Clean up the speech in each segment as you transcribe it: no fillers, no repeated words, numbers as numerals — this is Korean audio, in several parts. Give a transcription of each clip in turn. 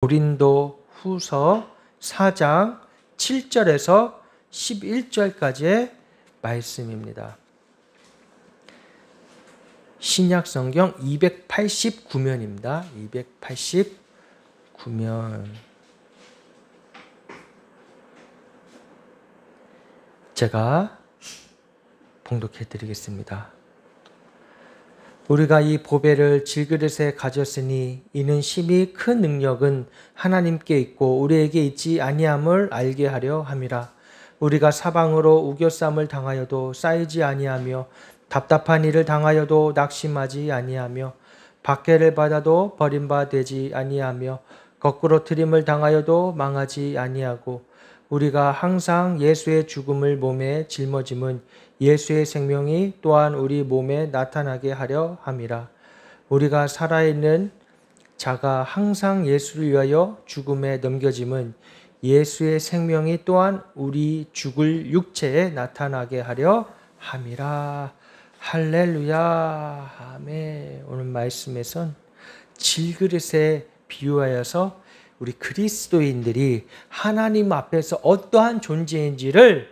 고린도 후서 4장 7절에서 11절까지의 말씀입니다. 신약성경 289면입니다. 289면. 제가 봉독해 드리겠습니다. 우리가 이 보배를 질그릇에 가졌으니 이는 심히 큰 능력은 하나님께 있고 우리에게 있지 아니함을 알게 하려 함이라. 우리가 사방으로 우겨쌈을 당하여도 쌓이지 아니하며 답답한 일을 당하여도 낙심하지 아니하며 박해를 받아도 버림받지 아니하며 거꾸로 트림을 당하여도 망하지 아니하고 우리가 항상 예수의 죽음을 몸에 짊어짐은 예수의 생명이 또한 우리 몸에 나타나게 하려 함이라. 우리가 살아있는 자가 항상 예수를 위하여 죽음에 넘겨짐은 예수의 생명이 또한 우리 죽을 육체에 나타나게 하려 함이라. 할렐루야. 아멘. 오늘 말씀에선 질그릇에 비유하여서 우리 그리스도인들이 하나님 앞에서 어떠한 존재인지를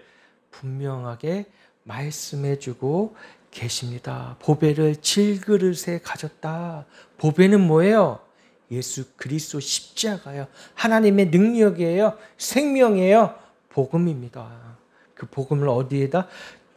분명하게 말씀해주고 계십니다. 보배를 질그릇에 가졌다. 보배는 뭐예요? 예수 그리스도 십자가요. 하나님의 능력이에요. 생명이에요. 복음입니다. 그 복음을 어디에다?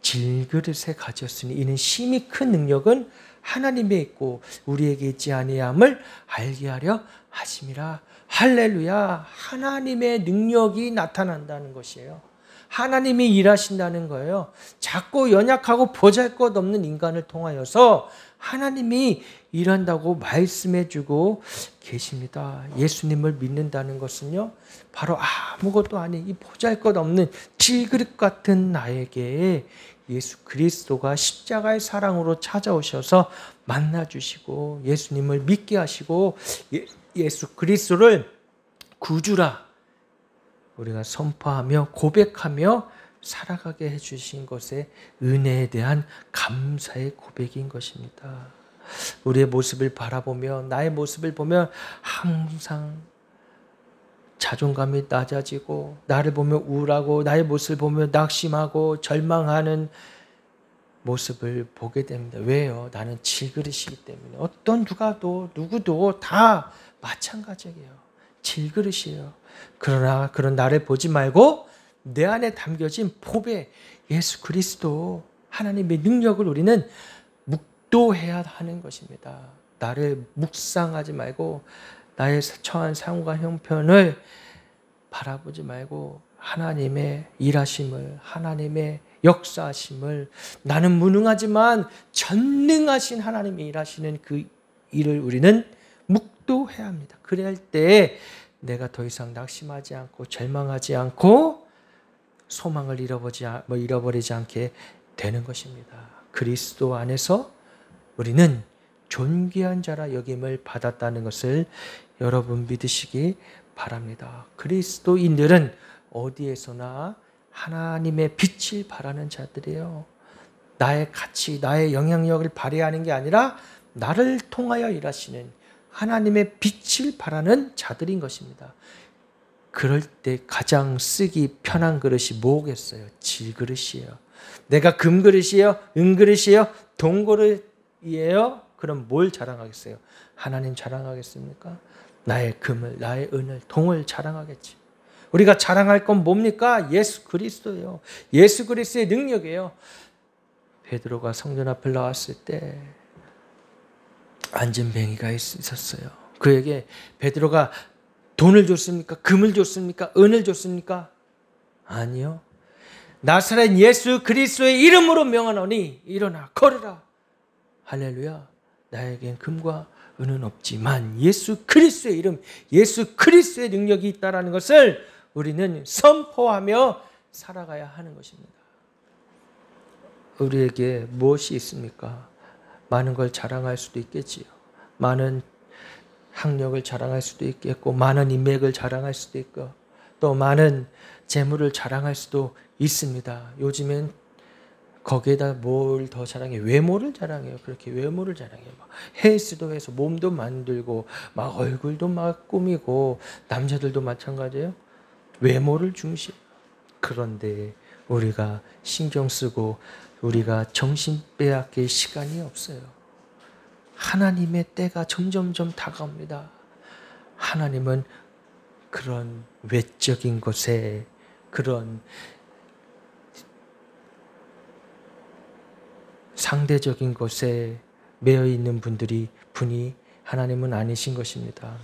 질그릇에 가졌으니 이는 심히 큰 능력은 하나님에 있고 우리에게 있지 아니함을 알게 하려 하심이라. 할렐루야. 하나님의 능력이 나타난다는 것이에요. 하나님이 일하신다는 거예요. 작고 연약하고 보잘것없는 인간을 통하여서 하나님이 일한다고 말씀해 주고 계십니다. 예수님을 믿는다는 것은요, 바로 아무것도 아닌 이 보잘것없는 질그릇 같은 나에게 예수 그리스도가 십자가의 사랑으로 찾아오셔서 만나주시고 예수님을 믿게 하시고 예수 그리스도를 구주라 우리가 선포하며 고백하며 살아가게 해주신 것에 은혜에 대한 감사의 고백인 것입니다. 우리의 모습을 바라보며 나의 모습을 보면 항상 자존감이 낮아지고 나를 보며 우울하고 나의 모습을 보며 낙심하고 절망하는 모습을 보게 됩니다. 왜요? 나는 질그릇이기 때문에. 어떤 누구도 다 마찬가지예요. 질그릇이에요. 그러나 그런 나를 보지 말고 내 안에 담겨진 보배 예수 그리스도 하나님의 능력을 우리는 묵도해야 하는 것입니다. 나를 묵상하지 말고 나의 처한 상황과 형편을 바라보지 말고 하나님의 일하심을 하나님의 역사하심을 나는 무능하지만 전능하신 하나님이 일하시는 그 일을 우리는 묵도해야 합니다. 그럴 때 내가 더 이상 낙심하지 않고 절망하지 않고 소망을 잃어버리지 않게 되는 것입니다. 그리스도 안에서 우리는 존귀한 자라 여김을 받았다는 것을 여러분 믿으시기 바랍니다. 그리스도인들은 어디에서나 하나님의 빛을 발하는 자들이에요. 나의 가치, 나의 영향력을 발휘하는 게 아니라 나를 통하여 일하시는 하나님의 빛을 발하는 자들인 것입니다. 그럴 때 가장 쓰기 편한 그릇이 뭐겠어요? 질그릇이에요. 내가 금그릇이에요? 은그릇이에요? 동그릇이에요? 그럼 뭘 자랑하겠어요? 하나님 자랑하겠습니까? 나의 금을, 나의 은을, 동을 자랑하겠지. 우리가 자랑할 건 뭡니까? 예수 그리스도예요. 예수 그리스도의 능력이에요. 베드로가 성전 앞을 나왔을 때 안진뱅이가 있었어요. 그에게 베드로가 돈을 줬습니까? 금을 줬습니까? 은을 줬습니까? 아니요. 나사렛 예수 그리스도의 이름으로 명하노니 일어나 걸으라. 할렐루야. 나에겐 금과 은은 없지만 예수 그리스도의 이름, 예수 그리스도의 능력이 있다는 것을 우리는 선포하며 살아가야 하는 것입니다. 우리에게 무엇이 있습니까? 많은 걸 자랑할 수도 있겠지요. 많은 학력을 자랑할 수도 있겠고 많은 인맥을 자랑할 수도 있고 또 많은 재물을 자랑할 수도 있습니다. 요즘엔 거기에다 뭘 더 자랑해? 외모를 자랑해요. 그렇게 외모를 자랑해요. 막 헬스도 해서 몸도 만들고 막 얼굴도 막 꾸미고 남자들도 마찬가지예요. 외모를 중시. 그런데 우리가 신경 쓰고 우리가 정신 빼앗길 시간이 없어요. 하나님의 때가 점점점 다가옵니다. 하나님은 그런 외적인 것에 그런 상대적인 것에 매여 있는 분이 하나님은 아니신 것입니다.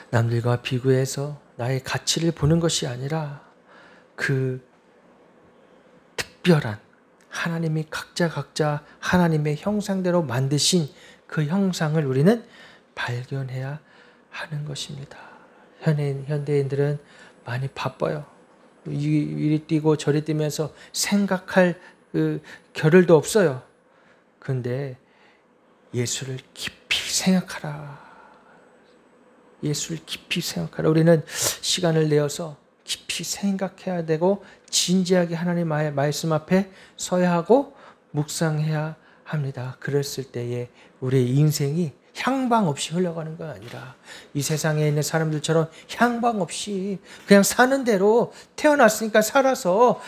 남들과 비교해서 나의 가치를 보는 것이 아니라 그 특별한 하나님이 각자 하나님의 형상대로 만드신 그 형상을 우리는 발견해야 하는 것입니다. 현대인들은 많이 바빠요. 이리 뛰고 저리 뛰면서 생각할 그 겨를도 없어요. 그런데 예수를 깊이 생각하라. 예수를 깊이 생각하라. 우리는 시간을 내어서 깊이 생각해야 되고 진지하게 하나님의 말씀 앞에 서야 하고 묵상해야 합니다. 그랬을 때에 우리의 인생이 향방 없이 흘러가는 건 아니라 이 세상에 있는 사람들처럼 향방 없이 그냥 사는 대로 태어났으니까 살아서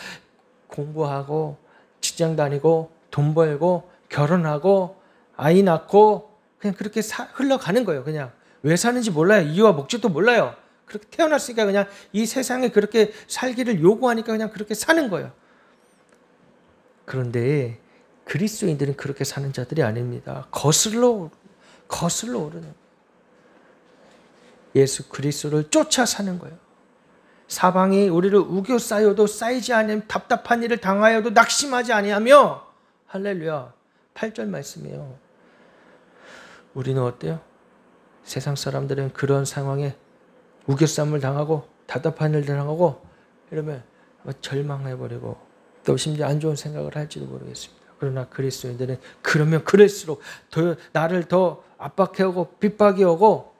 공부하고 직장 다니고 돈 벌고 결혼하고 아이 낳고 그냥 그렇게 흘러가는 거예요. 그냥 왜 사는지 몰라요. 이유와 목적도 몰라요. 그렇게 태어났으니까 그냥 이 세상에 그렇게 살기를 요구하니까 그냥 그렇게 사는 거예요. 그런데 그리스도인들은 그렇게 사는 자들이 아닙니다. 거슬러 오르는 예수 그리스도를 쫓아 사는 거예요. 사방이 우리를 우겨 쌓여도 쌓이지 않으면 답답한 일을 당하여도 낙심하지 아니하며 할렐루야 8절 말씀이에요. 우리는 어때요? 세상 사람들은 그런 상황에 우겨쌈을 당하고 답답한 일을 당하고 이러면 절망해버리고 또 심지어 안 좋은 생각을 할지도 모르겠습니다. 그러나 그리스도인들은 그러면 그럴수록 더 나를 더 압박해오고 핍박이 오고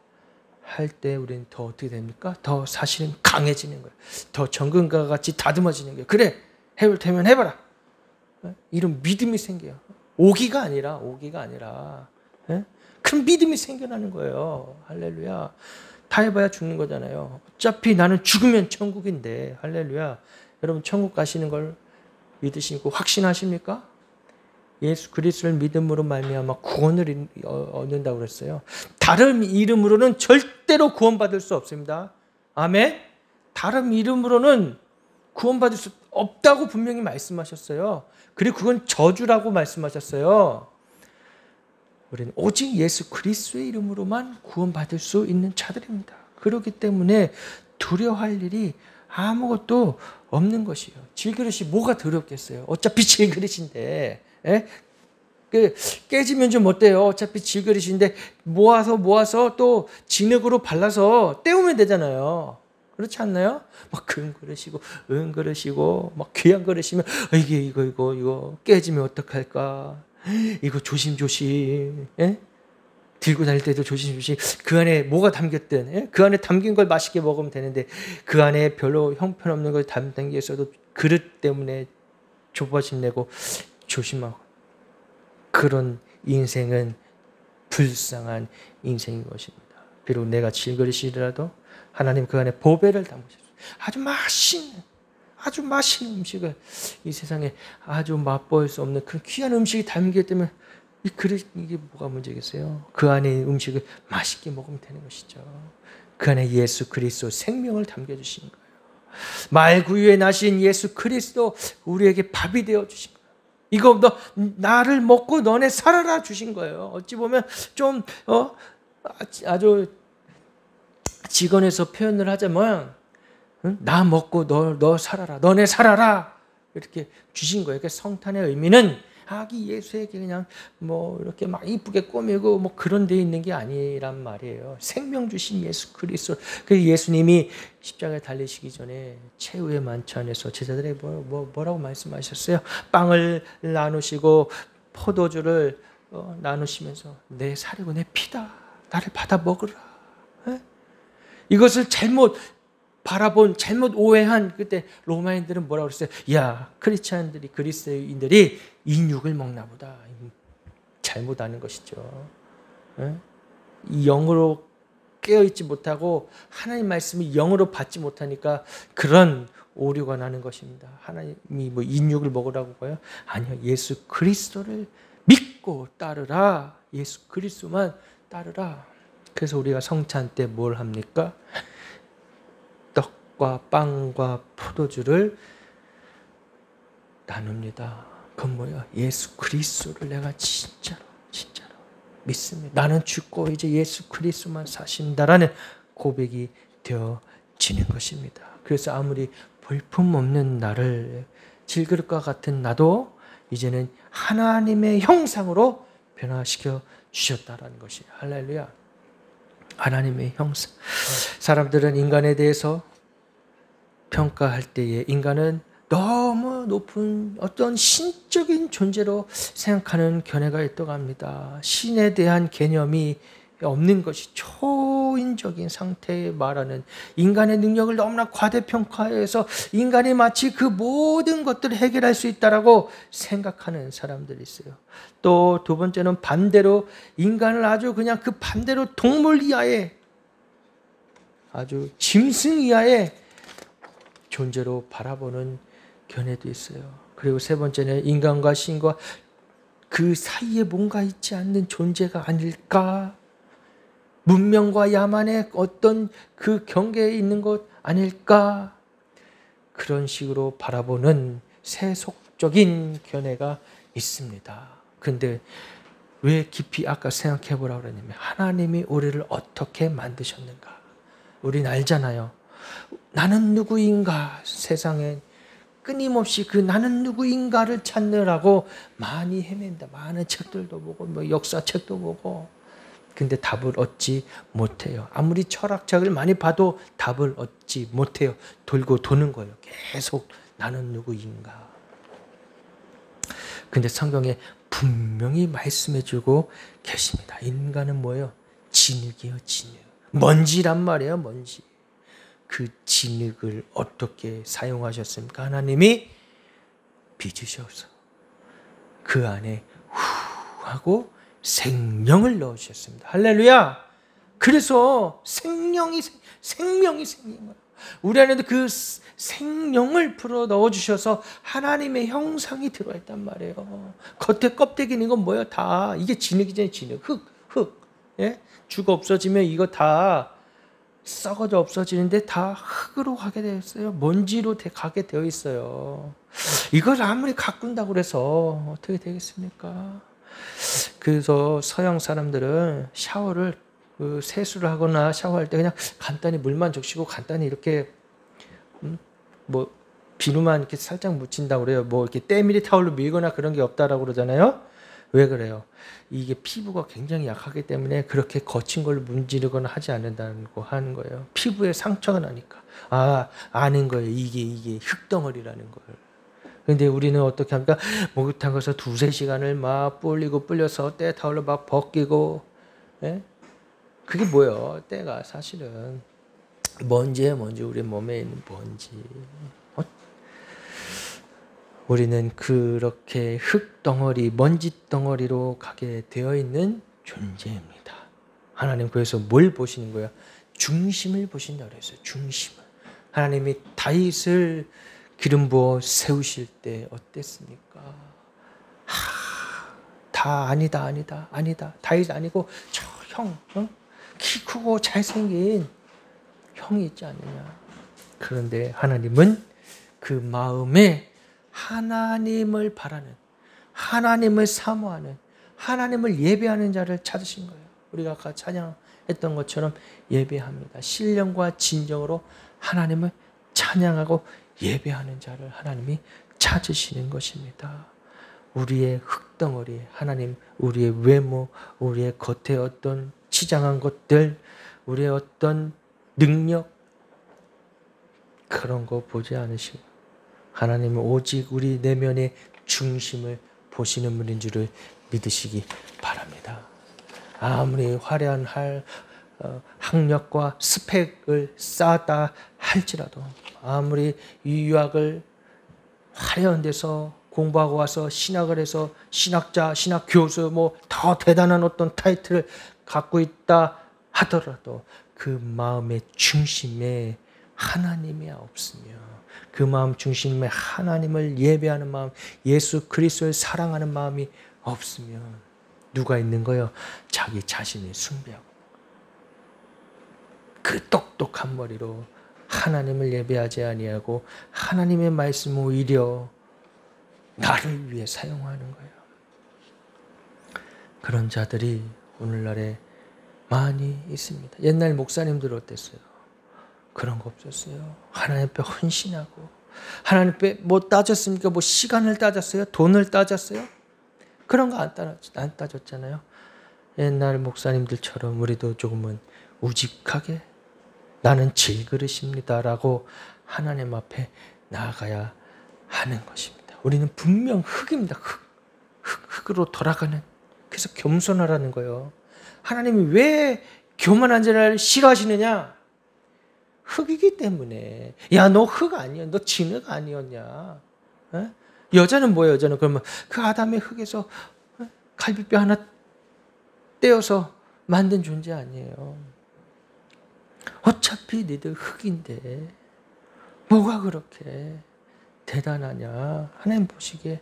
할 때 우리는 더 어떻게 됩니까? 더 사실은 강해지는 거예요. 더 정금과 같이 다듬어지는 거예요. 그래 해볼 테면 해봐라. 이런 믿음이 생겨요. 오기가 아니라 큰 믿음이 생겨나는 거예요. 할렐루야. 다 해봐야 죽는 거잖아요. 어차피 나는 죽으면 천국인데 할렐루야. 여러분 천국 가시는 걸 믿으시고 확신하십니까? 예수 그리스도를 믿음으로 말미암아 구원을 얻는다고 그랬어요. 다른 이름으로는 절대로 구원받을 수 없습니다. 아멘? 다른 이름으로는 구원받을 수 없다고 분명히 말씀하셨어요. 그리고 그건 저주라고 말씀하셨어요. 우리는 오직 예수 그리스도의 이름으로만 구원받을 수 있는 자들입니다. 그렇기 때문에 두려워할 일이 아무것도 없는 것이에요. 질그릇이 뭐가 두렵겠어요? 어차피 질그릇인데 깨지면 좀 어때요? 어차피 질그릇인데 모아서 또 진흙으로 발라서 때우면 되잖아요. 그렇지 않나요? 막 큰 그릇이고 은 그릇이고 막 귀한 그릇이면 이게 이거 깨지면 어떡할까? 이거 조심조심 들고 다닐 때도 조심조심 그 안에 뭐가 담겼든 그 안에 담긴 걸 맛있게 먹으면 되는데 그 안에 별로 형편없는 걸 담기있어도 그릇 때문에 조바심 내고 조심하고 그런 인생은 불쌍한 인생인 것입니다. 비록 내가 질그릇이라도 하나님 그 안에 보배를 담으셨어요. 아주 맛있는 음식을 이 세상에 아주 맛볼 수 없는 그런 귀한 음식이 담기기 때문에 이 그릇 이게 뭐가 문제겠어요? 그 안에 음식을 맛있게 먹으면 되는 것이죠. 그 안에 예수 그리스도 생명을 담겨주신 거예요. 말구유에 나신 예수 그리스도 우리에게 밥이 되어 주신 거예요. 이거 너 나를 먹고 너네 살아라 주신 거예요. 어찌 보면 좀 아주 직원에서 표현을 하자면 나 먹고 너 살아라. 너네 살아라. 이렇게 주신 거예요. 그러니까 성탄의 의미는 아기 예수에게 그냥 뭐 이렇게 막 이쁘게 꾸미고 뭐 그런 데 있는 게 아니란 말이에요. 생명 주신 예수 그리스도. 그 예수님이 십자가에 달리시기 전에 최후의 만찬에서 제자들에게 뭐라고 말씀하셨어요? 빵을 나누시고 포도주를 나누시면서 내 살이고 내 피다. 나를 받아 먹으라. 이것을 잘못 바라본 잘못 오해한 그때 로마인들은 뭐라고 그랬어요? 야, 크리스찬들이 그리스도인들이 인육을 먹나 보다. 잘못 아는 것이죠. 이 영으로 깨어있지 못하고 하나님 말씀이 영으로 받지 못하니까 그런 오류가 나는 것입니다. 하나님이 뭐 인육을 먹으라고 봐요? 아니요. 예수 그리스도를 믿고 따르라. 예수 그리스도만 따르라. 그래서 우리가 성찬 때 뭘 합니까? 떡과 빵과 포도주를 나눕니다. 그건 뭐야? 예수 그리스도를 내가 진짜로 믿습니다. 나는 죽고 이제 예수 그리스도만 사신다라는 고백이 되어지는 것입니다. 그래서 아무리 볼품없는 나를 질그릇과 같은 나도 이제는 하나님의 형상으로 변화시켜 주셨다라는 것이 할렐루야. 하나님의 형상. 사람들은 인간에 대해서 평가할 때에 인간은 너무 높은 어떤 신적인 존재로 생각하는 견해가 있다고 합니다. 신에 대한 개념이 없는 것이 초인적인 상태에 말하는 인간의 능력을 너무나 과대평가해서 인간이 마치 그 모든 것들을 해결할 수 있다라고 생각하는 사람들이 있어요. 또 두 번째는 반대로 인간을 아주 그냥 그 반대로 동물 이하의 아주 짐승 이하의 존재로 바라보는 견해도 있어요. 그리고 세 번째는 인간과 신과 그 사이에 뭔가 있지 않는 존재가 아닐까? 문명과 야만의 어떤 그 경계에 있는 것 아닐까? 그런 식으로 바라보는 세속적인 견해가 있습니다. 근데 왜 깊이 아까 생각해 보라고 그랬냐면 하나님이 우리를 어떻게 만드셨는가? 우린 알잖아요. 나는 누구인가? 세상에 끊임없이 그 나는 누구인가를 찾느라고 많이 헤맨다. 많은 책들도 보고 뭐 역사책도 보고. 근데 답을 얻지 못해요. 아무리 철학책을 많이 봐도 답을 얻지 못해요. 돌고 도는 거예요. 계속 나는 누구인가. 근데 성경에 분명히 말씀해 주고 계십니다. 인간은 뭐예요? 진흙이요, 진흙. 먼지란 말이에요, 먼지. 그 진흙을 어떻게 사용하셨습니까? 하나님이 빚으셔서 그 안에 후 하고 생명을 넣으셨습니다. 할렐루야. 그래서 생명이 생긴 거예요. 우리 안에도 그 생명을 불어 넣어주셔서 하나님의 형상이 들어있단 말이에요. 겉에 껍데기는 이건 뭐예요? 다 이게 진흙이잖아요. 진흙, 흙. 예? 죽어 없어지면 이거 다 썩어져 없어지는데 다 흙으로 가게 되어 있어요. 먼지로 가게 되어 있어요. 이걸 아무리 가꾼다고 그래서 어떻게 되겠습니까? 그래서 서양 사람들은 샤워를 세수를 하거나 샤워할 때 그냥 간단히 물만 적시고 간단히 이렇게 뭐 비누만 이렇게 살짝 묻힌다고 그래요. 뭐 이렇게 때밀이 타올로 밀거나 그런 게 없다라고 그러잖아요. 왜 그래요? 이게 피부가 굉장히 약하기 때문에 그렇게 거친 걸 문지르거나 하지 않는다고 하는 거예요. 피부에 상처가 나니까. 아는 거예요. 이게 흙덩어리라는 걸. 근데 우리는 어떻게 합니까? 목욕탕 가서 2-3시간을 막 불려서 때 타올로 막 벗기고, 예? 그게 뭐예요? 때가 사실은 먼지예요, 먼지. 우리 몸에 있는 먼지. 우리는 그렇게 흙덩어리, 먼지덩어리로 가게 되어 있는 존재입니다. 하나님 그래서 뭘 보시는 거예요? 중심을 보신다고 그랬어요. 중심을. 하나님이 다윗을 기름 부어 세우실 때 어땠습니까? 다 아니다. 다윗 아니고 저 형, 키 크고 잘생긴 형이 있지 않느냐. 그런데 하나님은 그 마음에 하나님을 바라는, 하나님을 사모하는, 하나님을 예배하는 자를 찾으신 거예요. 우리가 아까 찬양했던 것처럼 예배합니다. 신령과 진정으로 하나님을 찬양하고 예배하는 자를 하나님이 찾으시는 것입니다. 우리의 흙덩어리, 하나님, 우리의 외모, 우리의 겉에 어떤 치장한 것들, 우리의 어떤 능력, 그런 거 보지 않으시고 하나님은 오직 우리 내면의 중심을 보시는 분인 줄을 믿으시기 바랍니다. 아무리 화려한 학력과 스펙을 쌓았다 할지라도, 아무리 유학을 화려한 데서 공부하고 와서 신학을 해서 신학자, 신학교수, 뭐 더 대단한 어떤 타이틀을 갖고 있다 하더라도 그 마음의 중심에 하나님이 없으며, 그 마음 중심에 하나님을 예배하는 마음, 예수 그리스도를 사랑하는 마음이 없으면 누가 있는 거예요? 자기 자신을 숭배하고 그 똑똑한 머리로 하나님을 예배하지 아니하고 하나님의 말씀을 오히려 나를 위해 사용하는 거예요. 그런 자들이 오늘날에 많이 있습니다. 옛날 목사님들 어땠어요? 그런 거 없었어요. 하나님 앞에 헌신하고, 하나님 앞에 뭐 따졌습니까? 뭐 시간을 따졌어요? 돈을 따졌어요? 그런 거 안 따졌잖아요. 옛날 목사님들처럼 우리도 조금은 우직하게 나는 질그릇입니다라고 하나님 앞에 나아가야 하는 것입니다. 우리는 분명 흙입니다. 흙으로 돌아가는. 그래서 겸손하라는 거예요. 하나님이 왜 교만한 자를 싫어하시느냐? 흙이기 때문에. 야, 너 흙 아니야? 너 진흙 아니었냐? 에? 여자는 뭐예요? 여자는 그러면 그 아담의 흙에서 갈비뼈 하나 떼어서 만든 존재 아니에요. 어차피 너희들 흙인데 뭐가 그렇게 대단하냐? 하나님 보시기에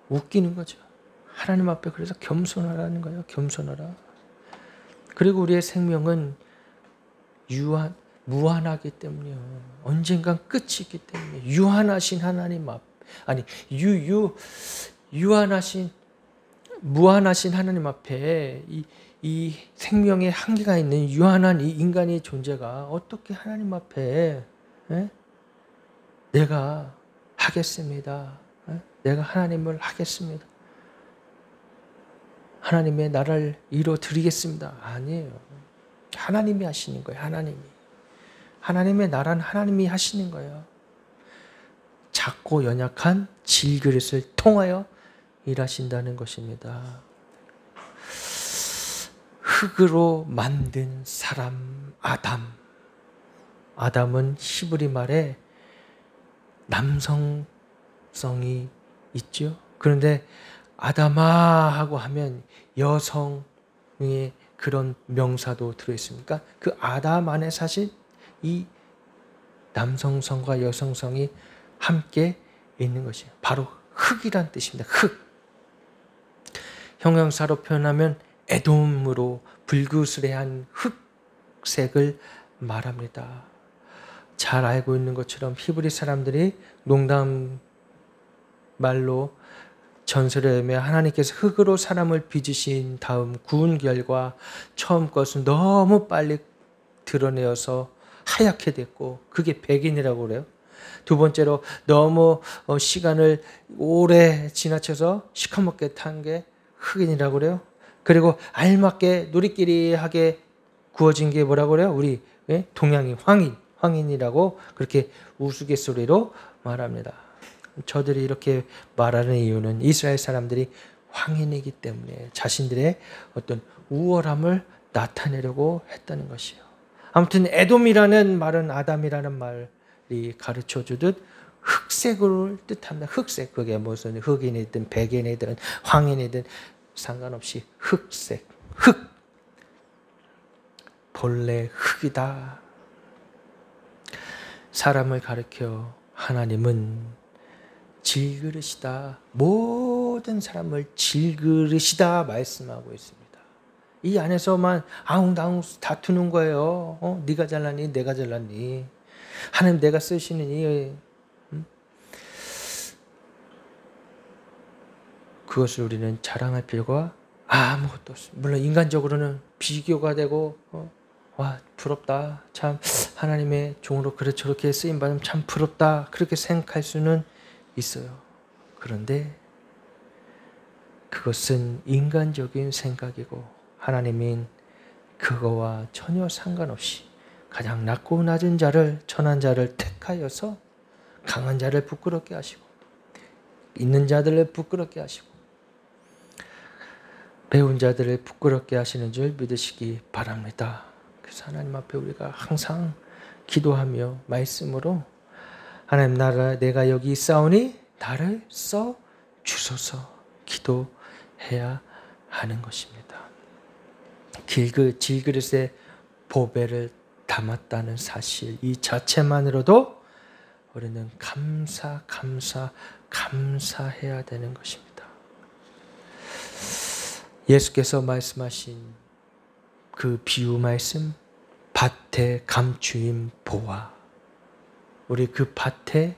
웃기는 거죠. 하나님 앞에 그래서 겸손하라는 거예요. 겸손하라. 그리고 우리의 생명은 무한하기 때문이요. 언젠간 끝이 있기 때문에 유한하신 하나님 앞, 아니 무한하신 하나님 앞에 이 생명의 한계가 있는 유한한 이 인간의 존재가 어떻게 하나님 앞에 내가 하겠습니다. 내가 하나님을 하겠습니다. 하나님의 나라를 이루어드리겠습니다. 아니에요. 하나님이 하시는 거예요. 하나님의 나라는 하나님이 하시는 거예요. 작고 연약한 질그릇을 통하여 일하신다는 것입니다. 흙으로 만든 사람 아담은 히브리 말에 남성성이 있죠. 그런데 아담아 하고 하면 여성의 그런 명사도 들어있습니까? 그 아담 안에 사실 이 남성성과 여성성이 함께 있는 것이에요. 바로 흙이란 뜻입니다. 흙. 형용사로 표현하면 에돔으로 불그스레한 흑색을 말합니다. 잘 알고 있는 것처럼 히브리 사람들이 농담 말로 전설에 의하면 하나님께서 흙으로 사람을 빚으신 다음 구운 결과 처음 것은 너무 빨리 드러내어서 하얗게 됐고 그게 백인이라고 그래요. 두 번째로 너무 시간을 오래 지나쳐서 시커멓게 탄 게 흑인이라고 그래요. 그리고 알맞게 누리끼리하게 구워진 게 뭐라고 그래요? 우리 동양인 황인이라고 그렇게 우스갯소리로 말합니다. 저들이 이렇게 말하는 이유는 이스라엘 사람들이 황인이기 때문에 자신들의 어떤 우월함을 나타내려고 했다는 것이에요. 아무튼 에돔이라는 말은 아담이라는 말이 가르쳐 주듯 흑색을 뜻합니다. 흑색. 그게 무슨 흑인이든 백인이든 황인이든 상관없이 흑색. 흑. 본래 흑이다. 사람을 가르쳐 하나님은 질그릇이다. 모든 사람을 질그릇이다 말씀하고 있습니다. 이 안에서만 아웅다웅 다투는 거예요. 네가 잘났니? 내가 잘났니? 하나님 내가 쓰시느니 그것을 우리는 자랑할 필요가 아무것도 없습니다. 물론 인간적으로는 비교가 되고 와 부럽다. 참 하나님의 종으로 저렇게 쓰임받으면 참 부럽다. 그렇게 생각할 수는 있어요. 그런데 그것은 인간적인 생각이고 하나님인 그거와 전혀 상관없이 가장 낮고 낮은 자를 천한 자를 택하여서 강한 자를 부끄럽게 하시고 있는 자들을 부끄럽게 하시고 배운 자들을 부끄럽게 하시는 줄 믿으시기 바랍니다. 그래서 하나님 앞에 우리가 항상 기도하며 말씀으로 하나님 나라 내가 여기 있사오니 나를 써 주소서 기도해야 하는 것입니다. 질그릇에 보배를 담았다는 사실 이 자체만으로도 우리는 감사해야 되는 것입니다. 예수께서 말씀하신 그 비유 말씀 밭의 감추인 보화 우리 그 밭의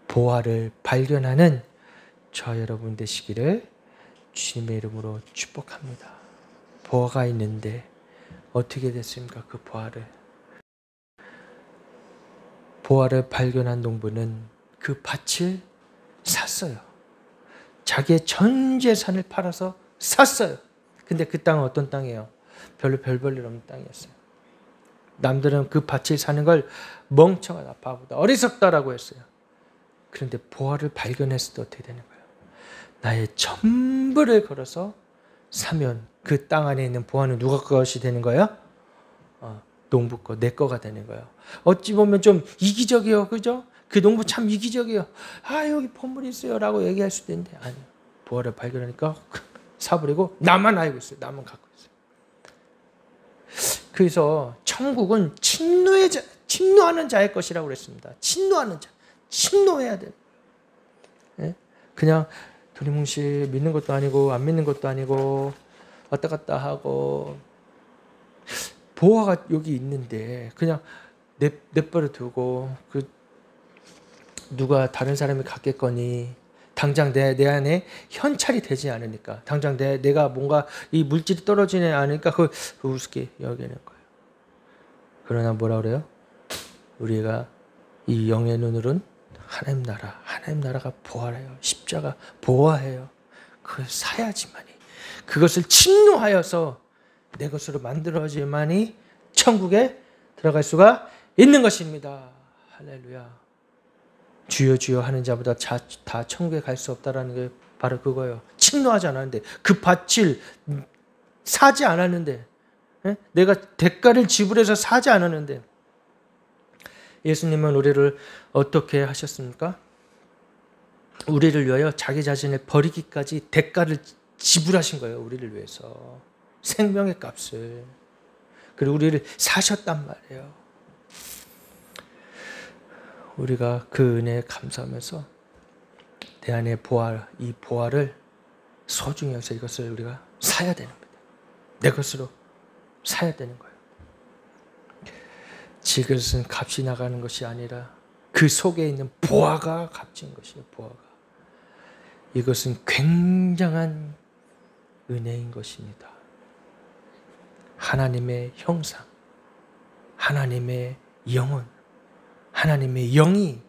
보화를 발견하는 저 여러분 되시기를 주님의 이름으로 축복합니다. 보화가 있는데 어떻게 됐습니까? 그 보화를 발견한 농부는 그 밭을 샀어요. 자기의 전 재산을 팔아서 샀어요. 근데 그 땅은 어떤 땅이에요? 별로 별 볼 일 없는 땅이었어요. 남들은 그 밭을 사는 걸 멍청하다, 바보다, 어리석다라고 했어요. 그런데 보화를 발견했을 때 어떻게 되는 거예요? 나의 전부를 걸어서 사면 그 땅 안에 있는 보화는 누가 것이 되는 거예요? 농부 거, 내 거가 되는 거예요. 어찌 보면 좀 이기적이에요. 그죠? 그 농부 참 이기적이에요. 여기 보물이 있어요 라고 얘기할 수도 있는데 아니요. 보화를 발견하니까 사버리고 나만 알고 있어요. 나만 갖고 있어요. 그래서 천국은 침노하는 자의 것이라고 그랬습니다. 침노하는 자. 침노해야 돼. 예? 그냥 두리뭉실 믿는 것도 아니고 안 믿는 것도 아니고 왔다 갔다 하고 보화가 여기 있는데 그냥 내버려 두고 누가 다른 사람이 갖겠거니 당장 내 안에 현찰이 되지 않으니까 당장 내가 뭔가 이 물질이 떨어지지 않으니까 그걸 우습게 여기는 거예요. 그러나 뭐라 그래요? 우리가 이 영의 눈으로는 하나님 나라가 보화래요. 십자가 보화해요. 그걸 사야지만이 그것을 침노하여서 내 것으로 만들어지만이 천국에 들어갈 수가 있는 것입니다. 할렐루야. 주여 주여 하는 자보다 다 천국에 갈 수 없다라는 게 바로 그거예요. 침노하지 않았는데 그 밭을 사지 않았는데 내가 대가를 지불해서 사지 않았는데 예수님은 우리를 어떻게 하셨습니까? 우리를 위하여 자기 자신을 버리기까지 대가를 지불하신 거예요. 우리를 위해서. 생명의 값을. 그리고 우리를 사셨단 말이에요. 우리가 그 은혜에 감사하면서 내 안에 이 보화를 소중히 여기서 이것을 우리가 사야 되는 겁니다. 내 것으로 사야 되는 거예요. 질그릇은 값이 나가는 것이 아니라 그 속에 있는 보화가 값진 것이에요. 보화가. 이것은 굉장한 은혜인 것입니다. 하나님의 형상, 하나님의 영혼, 하나님의 영이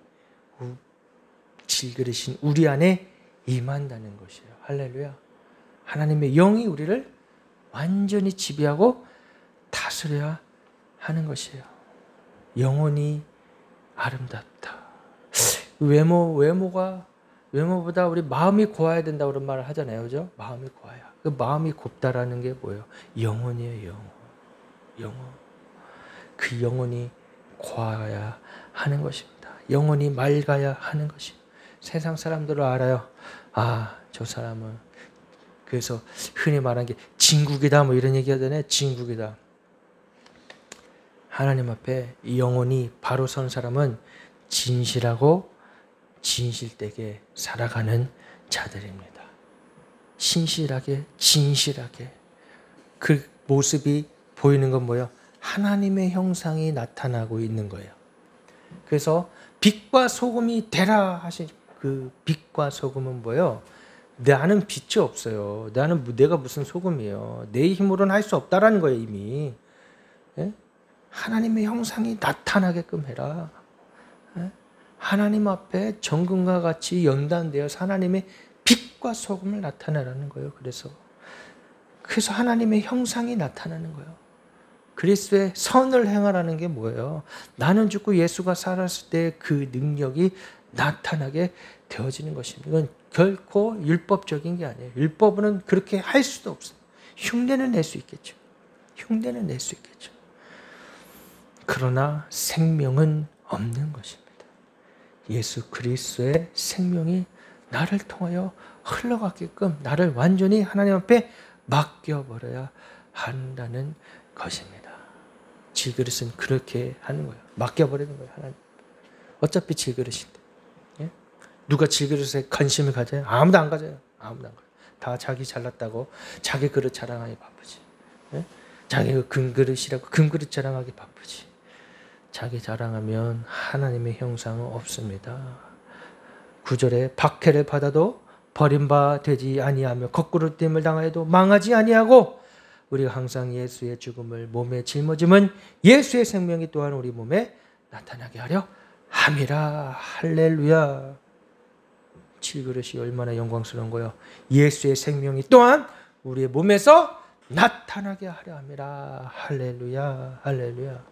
질그릇인 우리 안에 임한다는 것이에요. 할렐루야. 하나님의 영이 우리를 완전히 지배하고 다스려야 하는 것이에요. 영혼이 아름답다. 외모보다 우리 마음이 고와야 된다고 그런 말을 하잖아요. 그죠? 마음이 고와야. 그 마음이 곱다라는 게 뭐예요? 영혼이에요. 영혼. 그 영혼이 고와야 하는 것입니다. 영혼이 맑아야 하는 것입니다. 세상 사람들을 알아요. 저 사람은 그래서 흔히 말하는 게 진국이다 뭐 이런 얘기 하잖아요. 진국이다. 하나님 앞에 이 영혼이 바로 선 사람은 진실하고 진실되게 살아가는 자들입니다. 신실하게 진실하게 그 모습이 보이는 건 뭐예요? 하나님의 형상이 나타나고 있는 거예요. 그래서 빛과 소금이 되라 하신 그 빛과 소금은 뭐예요? 나는 빛이 없어요. 내가 무슨 소금이에요. 내 힘으로는 할 수 없다라는 거예요. 이미. 예? 하나님의 형상이 나타나게끔 해라. 예? 하나님 앞에 정금과 같이 연단되어서 하나님의 빛과 소금을 나타내라는 거예요. 그래서 하나님의 형상이 나타나는 거예요. 그리스도의 선을 행하라는 게 뭐예요? 나는 죽고 예수가 살았을 때 그 능력이 나타나게 되어지는 것입니다. 이건 결코 율법적인 게 아니에요. 율법은 그렇게 할 수도 없어요. 흉내는 낼 수 있겠죠. 흉내는 낼 수 있겠죠. 그러나 생명은 없는 것입니다. 예수 그리스도의 생명이 나를 통하여 흘러가게끔 나를 완전히 하나님 앞에 맡겨버려야 한다는 것입니다. 질그릇은 그렇게 하는 거예요. 맡겨버리는 거예요. 하나님. 어차피 질그릇인데. 예? 누가 질그릇에 관심을 가져요? 아무도 안 가져요. 아무도 안 가져요. 다 자기 잘났다고 자기 그릇 자랑하기 바쁘지. 예? 자기가 금그릇이라고 금그릇 자랑하기 바쁘지. 자기 자랑하면 하나님의 형상은 없습니다. 9절에 박해를 받아도 버림바 되지 아니하며 거꾸로 됨을 당하여도 망하지 아니하고 우리가 항상 예수의 죽음을 몸에 짊어짐은 예수의 생명이 또한 우리 몸에 나타나게 하려 함이라. 할렐루야. 질그릇이 얼마나 영광스러운 거예요. 예수의 생명이 또한 우리의 몸에서 나타나게 하려 함이라. 할렐루야. 할렐루야.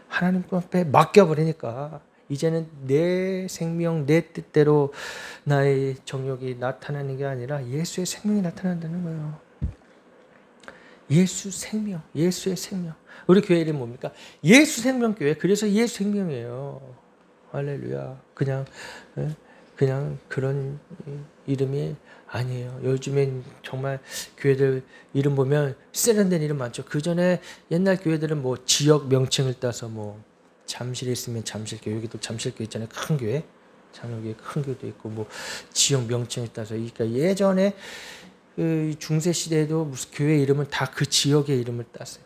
하나님 앞에 맡겨버리니까 이제는 내 생명, 내 뜻대로 나의 정욕이 나타나는 게 아니라 예수의 생명이 나타난다는 거예요. 예수 생명, 예수의 생명. 우리 교회 이름이 뭡니까? 예수 생명교회. 그래서 예수 생명이에요. 할렐루야. 그냥 그런 이름이 아니에요. 요즘엔 정말 교회들 이름 보면 세련된 이름 많죠. 그 전에 옛날 교회들은 뭐 지역 명칭을 따서 뭐 잠실에 있으면 잠실교회, 여기도 잠실교회 있잖아요. 큰 교회. 장로교회 큰 교회도 있고 뭐 지역 명칭을 따서. 그러니까 예전에 그 중세 시대에도 무슨 교회 이름은 다 그 지역의 이름을 땄어요.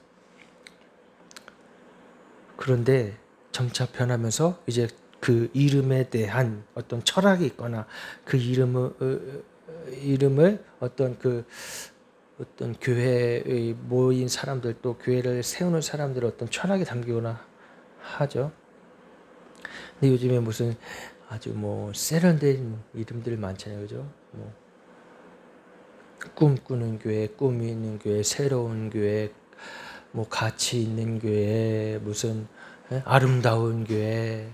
그런데 점차 변하면서 이제 그 이름에 대한 어떤 철학이 있거나 그 이름을 어떤 교회에 모인 사람들 또 교회를 세우는 사람들의 어떤 철학이 담기거나 하죠. 근데 요즘에 무슨 아주 뭐 세련된 이름들 많잖아요, 그죠? 뭐 꿈꾸는 교회, 꿈이 있는 교회, 새로운 교회, 뭐 가치 있는 교회, 무슨 아름다운 교회.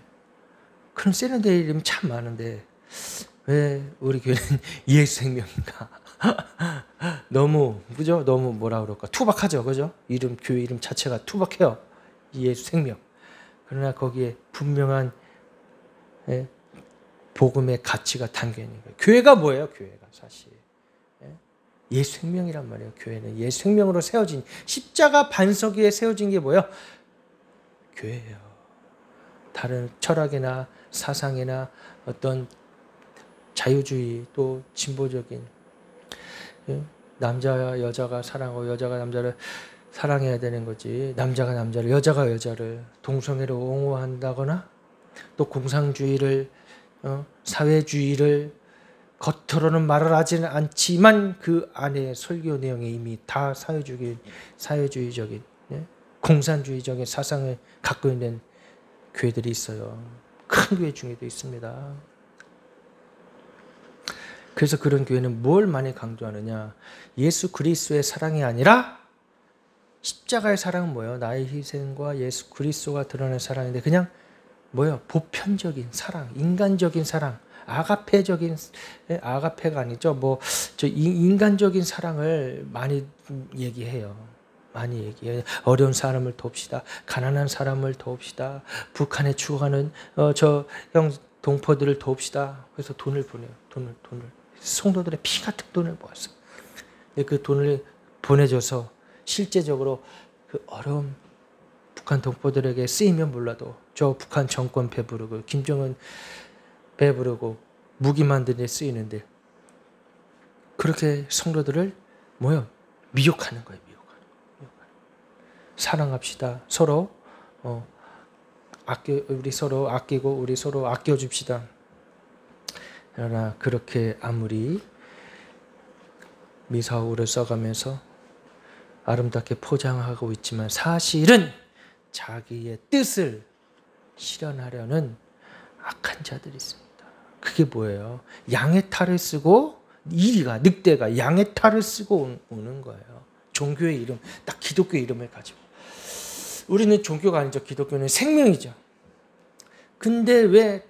그런 세련된 이름이 참 많은데 왜 우리 교회는 예수 생명인가? 너무 그죠? 너무 뭐라 그럴까? 투박하죠, 그죠? 이름 교회 이름 자체가 투박해요. 예수 생명. 그러나 거기에 분명한 복음의 가치가 담겨 있는 거예요. 교회가 뭐예요? 교회가 사실 예수 생명이란 말이에요. 교회는 예수 생명으로 세워진 십자가 반석 위에 세워진 게 뭐예요? 교회예요. 다른 철학이나 사상이나 어떤 자유주의 또 진보적인 남자와 여자가 사랑하고 여자가 남자를 사랑해야 되는 거지, 남자가 남자를 여자가 여자를 동성애를 옹호한다거나 또 공산주의를 사회주의를 겉으로는 말을 하지는 않지만 그 안에 설교 내용에 이미 다 사회주의적인 공산주의적인 사상을 갖고 있는 교회들이 있어요. 큰 교회 중에도 있습니다. 그래서 그런 교회는 뭘 많이 강조하느냐? 예수 그리스도의 사랑이 아니라 십자가의 사랑은 뭐예요? 나의 희생과 예수 그리스도가 드러낸 사랑인데 그냥 뭐예요? 보편적인 사랑, 인간적인 사랑, 아가페가 아니죠. 뭐 저 인간적인 사랑을 많이 얘기해요. 많이 얘기해요. 어려운 사람을 돕시다. 가난한 사람을 돕시다. 북한에 죽어가는 저 형 동포들을 돕시다. 그래서 돈을 보내요. 돈을 성도들의 피 같은 돈을 모았어요. 그 돈을 보내줘서 실제적으로 그 어려운 북한 동포들에게 쓰이면 몰라도 저 북한 정권 배부르고 김정은 배부르고 무기 만드는 데 쓰이는데 그렇게 성도들을 미혹하는 거예요. 사랑합시다. 서로 우리 서로 아끼고 우리 서로 아껴줍시다. 그러나 그렇게 아무리 미사오를 써가면서 아름답게 포장하고 있지만 사실은 자기의 뜻을 실현하려는 악한 자들이 있습니다. 그게 뭐예요? 양의 탈을 쓰고 늑대가 양의 탈을 쓰고 오는 거예요. 종교의 이름, 딱 기독교 이름을 가지고. 우리는 종교가 아니죠. 기독교는 생명이죠. 근데 왜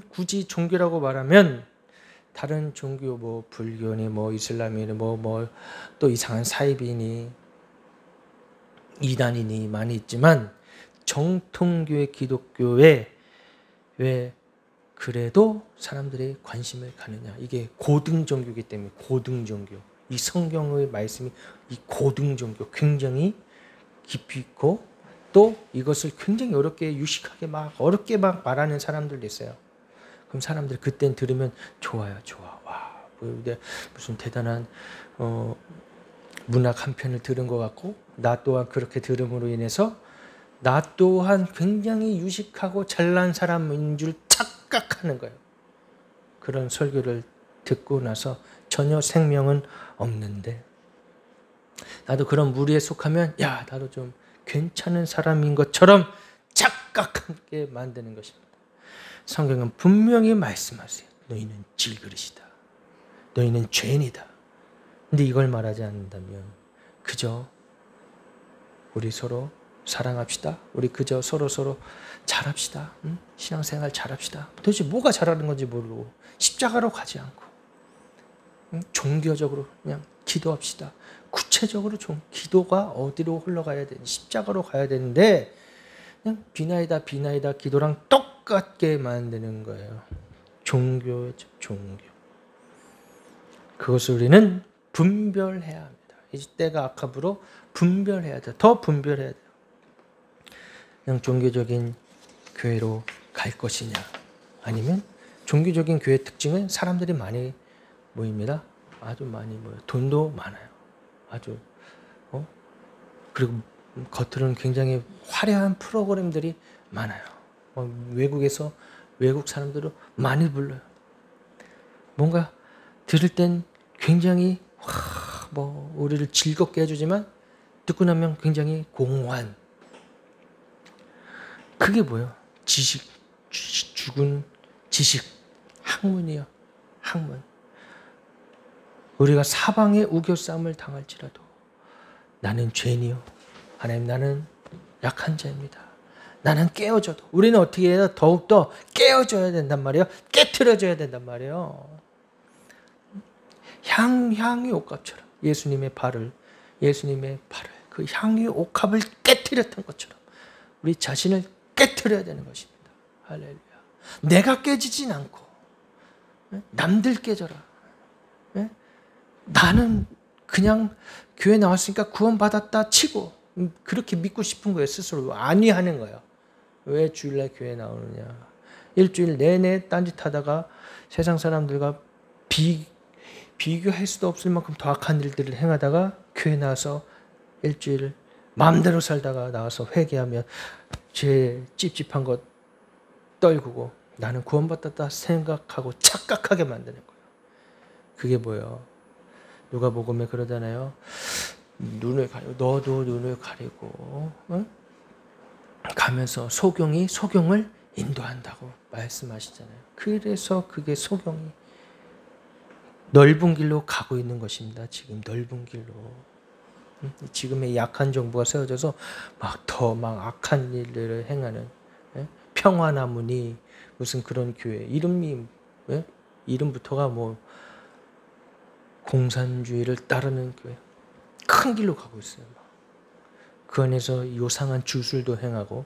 굳이 종교라고 말하면 다른 종교 뭐 불교니 뭐 이슬람이니 뭐 또 이상한 사이비니 이단인이 많이 있지만 정통교회 기독교에 왜 그래도 사람들이 관심을 가느냐. 이게 고등종교이기 때문에 고등종교. 이 성경의 말씀이 이 고등종교 굉장히 깊이 있고 또 이것을 굉장히 어렵게 유식하게 어렵게 말하는 사람들도 있어요. 그럼 사람들이 그땐 들으면 좋아요. 좋아. 와, 무슨 대단한 문학 한 편을 들은 것 같고 나 또한 그렇게 들음으로 인해서 나 또한 굉장히 유식하고 잘난 사람인 줄 착각하는 거예요. 그런 설교를 듣고 나서 전혀 생명은 없는데 나도 그런 무리에 속하면 야 나도 좀 괜찮은 사람인 것처럼 착각하게 만드는 것입니다. 성경은 분명히 말씀하세요. 너희는 질그릇이다. 너희는 죄인이다. 근데 이걸 말하지 않는다면 그저 우리 서로 사랑합시다. 우리 그저 서로 잘합시다. 응? 신앙생활 잘합시다. 도대체 뭐가 잘하는 건지 모르고 십자가로 가지 않고 응? 종교적으로 그냥 기도합시다. 구체적으로 기도가 어디로 흘러가야 되는지 십자가로 가야 되는데 그냥 비나이다 기도랑 똑같게 만드는 거예요. 종교죠. 종교. 그것을 우리는 분별해야 합니다. 이제 때가 악합으로 분별해야 돼요. 더 분별해야 돼요. 그냥 종교적인 교회로 갈 것이냐 아니면 종교적인 교회 특징은 사람들이 많이 모입니다. 아주 많이 모여요. 돈도 많아요. 아주 그리고 겉으로는 굉장히 화려한 프로그램들이 많아요. 외국에서 외국 사람들을 많이 불러요. 뭔가 들을 땐 굉장히 우리를 즐겁게 해주지만 듣고 나면 굉장히 공허한 그게 뭐예요? 죽은 지식, 학문이요. 학문. 우리가 사방에 우겨싸움을 당할지라도 나는 죄인이요. 하나님 나는 약한 자입니다. 나는 깨어져도 우리는 어떻게 해야 더욱더 깨어져야 된단 말이에요. 깨트려져야 된단 말이에요. 향유 옥합처럼 예수님의 발을 그 향유 옥합을 깨트렸던 것처럼 우리 자신을 깨트려야 되는 것입니다. 할렐루야. 내가 깨지진 않고 남들 깨져라. 나는 그냥 교회 나왔으니까 구원받았다 치고 그렇게 믿고 싶은 거예요. 스스로 안위하는 거예요. 왜 주일날 교회 나오느냐. 일주일 내내 딴짓하다가 세상 사람들과 비교할 수도 없을 만큼 더 악한 일들을 행하다가 교회 나와서 일주일 마음대로 살다가 나와서 회개하면 죄 찝찝한 것 떨구고 나는 구원받았다 생각하고 착각하게 만드는 거예요. 그게 뭐예요? 누가복음에 그러잖아요. 눈을 가리고 너도 눈을 가리고 가면서 소경을 인도한다고 말씀하시잖아요. 그래서 그게 소경이 넓은 길로 가고 있는 것입니다. 지금 넓은 길로. 지금의 약한 정부가 세워져서 더 악한 일들을 행하는 평화나무니 무슨 그런 교회 이름부터가 공산주의를 따르는 교회 큰 길로 가고 있어요. 그 안에서 요상한 주술도 행하고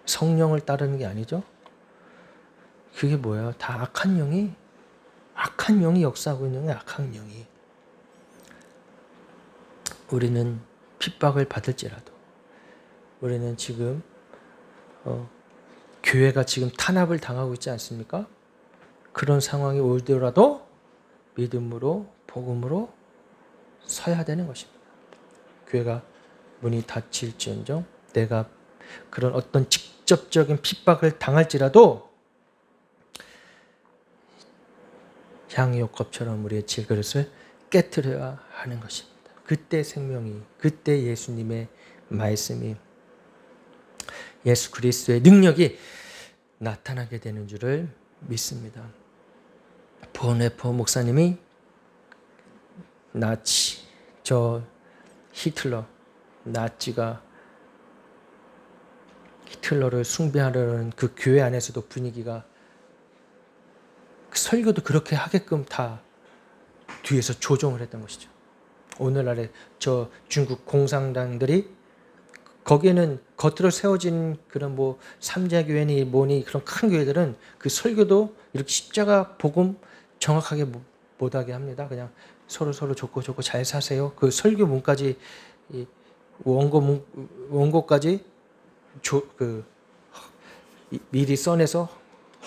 성령을 따르는 게 아니죠. 그게 뭐예요? 다 악한 영이 역사하고 있는 거예요. 악한 영이. 우리는 핍박을 받을지라도 우리는 지금 교회가 지금 탄압을 당하고 있지 않습니까? 그런 상황이 오더라도 믿음으로 복음으로 서야 되는 것입니다. 교회가 문이 닫힐지언정 내가 그런 어떤 직접적인 핍박을 당할지라도 향유옥합처럼 우리의 질그릇을 깨트려야 하는 것입니다. 그때 생명이, 그때 예수님의 말씀이, 예수 그리스도의 능력이 나타나게 되는 줄을 믿습니다. 보네포 목사님이 나치가 히틀러를 숭배하려는 그 교회 안에서도 분위기가 그 설교도 그렇게 하게끔 다 뒤에서 조종을 했던 것이죠. 오늘날의 저 중국 공산당들이 거기에는 겉으로 세워진 그런 뭐 삼자교회니 뭐니 그런 큰 교회들은 그 설교도 이렇게 십자가 복음 정확하게 못하게 합니다. 그냥 서로 좋고 잘 사세요. 그 설교문까지 원고까지 미리 써내서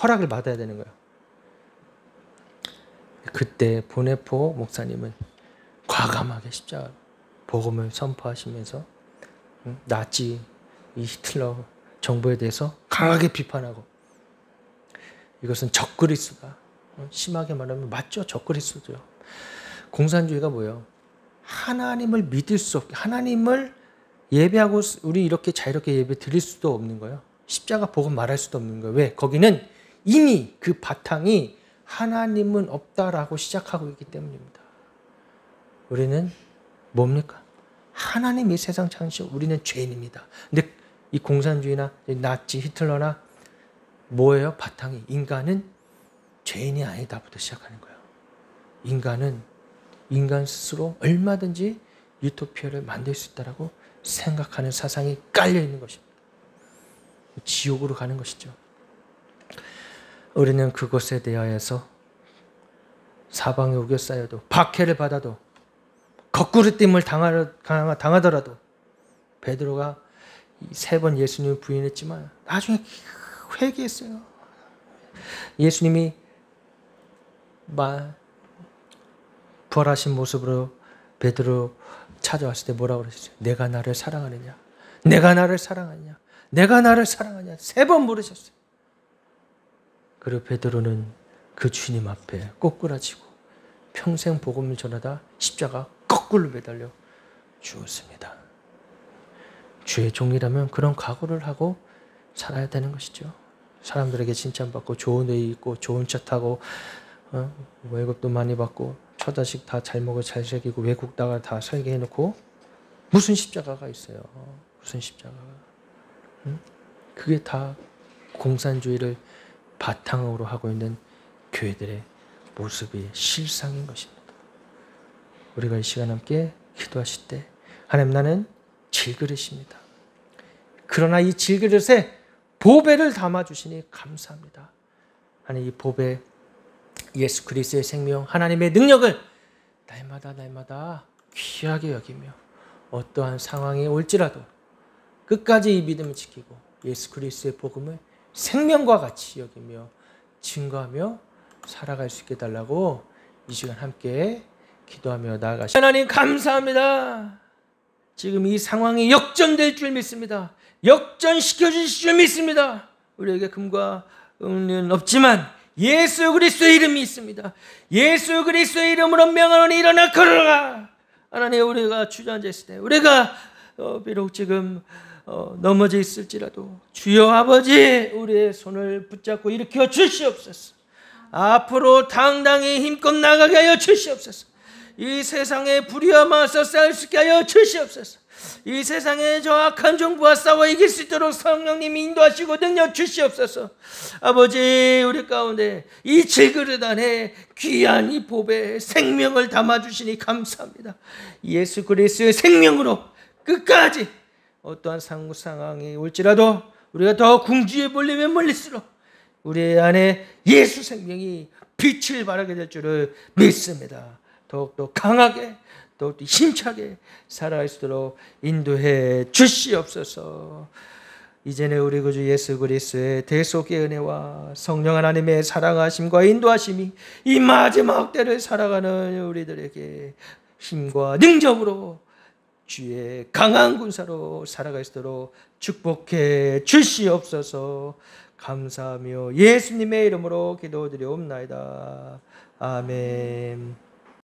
허락을 받아야 되는 거예요. 그때 보네포 목사님은 과감하게 십자가 복음을 선포하시면서 나치 이 히틀러 정부에 대해서 강하게 비판하고, 이것은 적그리스도다. 심하게 말하면 맞죠. 적그리스도죠. 공산주의가 뭐예요? 하나님을 믿을 수 없게, 하나님을 예배하고 우리 이렇게 자유롭게 예배 드릴 수도 없는 거예요. 십자가 복음 말할 수도 없는 거예요. 왜? 거기는 이미 그 바탕이 하나님은 없다라고 시작하고 있기 때문입니다. 우리는 뭡니까? 하나님이 세상 창시고 우리는 죄인입니다. 근데 이 공산주의나 나치, 히틀러나 뭐예요? 바탕이 인간은 죄인이 아니다부터 시작하는 거예요. 인간 스스로 얼마든지 유토피아를 만들 수 있다라고 생각하는 사상이 깔려 있는 것입니다. 지옥으로 가는 것이죠. 우리는 그것에 대하여서 사방에 우겨싸여도 박해를 받아도 거꾸로 뜸을 당하더라도, 베드로가 3번 예수님을 부인했지만 나중에 회개했어요. 예수님이 부활하신 모습으로 베드로 찾아왔을 때 뭐라고 그러셨어요? 내가 나를 사랑하느냐? 내가 나를 사랑하느냐? 내가 나를 사랑하느냐? 3번 물으셨어요. 그리고 베드로는 그 주님 앞에 꼬꾸라지고 평생 복음을 전하다 십자가 거꾸로 매달려 죽었습니다. 주의 종이라면 그런 각오를 하고 살아야 되는 것이죠. 사람들에게 칭찬받고 좋은 애 있고 좋은 차 타고 월급도 많이 받고 처자식 다 잘 먹고 잘 새기고 외국 나가 다 살게 해놓고 무슨 십자가가 있어요? 무슨 십자가가? 그게 다 공산주의를 바탕으로 하고 있는 교회들의 모습이 실상인 것입니다. 우리가 이 시간 함께 기도하실 때 하나님, 나는 질그릇입니다. 그러나 이 질그릇에 보배를 담아주시니 감사합니다. 하나님, 이 보배 예수 그리스도의 생명, 하나님의 능력을 날마다 귀하게 여기며 어떠한 상황이 올지라도 끝까지 이 믿음을 지키고 예수 그리스도의 복음을 생명과 같이 여기며 증거하며 살아갈 수 있게 해달라고 이 시간 함께 기도하며 나아가시죠. 하나님 감사합니다. 지금 이 상황이 역전될 줄 믿습니다. 역전시켜 주실 줄 믿습니다. 우리에게 금과 은은 없지만 예수 그리스도의 이름이 있습니다. 예수 그리스도의 이름으로 명하노니 일어나 걸어라. 하나님, 우리가 주저앉아 있을 때, 우리가 비록 지금 넘어져 있을지라도 주여 아버지, 우리의 손을 붙잡고 일으켜 주시옵소서. 앞으로 당당히 힘껏 나가게 하여 주시옵소서. 이 세상에 불의함에서 싸울 수 있게 하여 주시옵소서. 이 세상에 저 악한 정부와 싸워 이길 수 있도록 성령님이 인도하시고 능력 주시옵소서. 아버지, 우리 가운데 이 질그릇 안에 귀한 이 보배에 생명을 담아주시니 감사합니다. 예수 그리스도의 생명으로 끝까지 어떠한 상황이 올지라도 우리가 더 궁지에 몰리면 몰릴수록 우리 안에 예수 생명이 빛을 발하게 될 줄을 믿습니다. 더욱더 강하게, 더욱더 힘차게 살아갈 수 있도록 인도해 주시옵소서. 이제는 우리 구주 예수 그리스도의 대속의 은혜와 성령 하나님의 사랑하심과 인도하심이 이 마지막 때를 살아가는 우리들에게 힘과 능력으로 주의 강한 군사로 살아갈 수 있도록 축복해 주시옵소서. 감사하며 예수님의 이름으로 기도드리옵나이다. 아멘.